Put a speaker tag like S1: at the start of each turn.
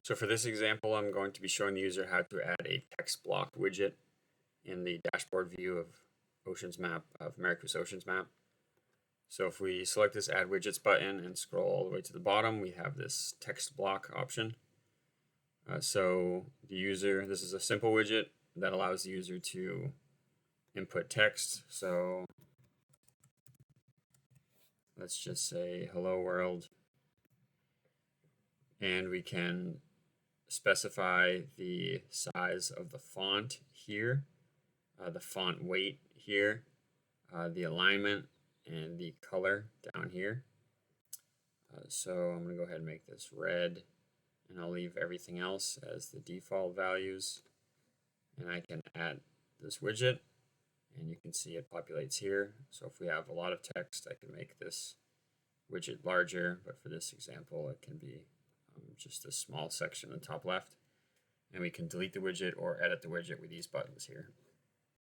S1: So for this example, I'm going to be showing the user how to add a text block widget in the dashboard view of MARACOOS OceansMap. So if we select this Add Widgets button and scroll all the way to the bottom, we have this text block option. So the user, this is a simple widget that allows the user to input text. So let's just say hello world, and we can specify the size of the font here, the font weight here, the alignment, and the color down here. So I'm going to go ahead and make this red, and I'll leave everything else as the default values. And I can add this widget, and you can see it populates here. So if we have a lot of text, I can make this widget larger, but for this example, it can be just a small section in the top left. And we can delete the widget or edit the widget with these buttons here.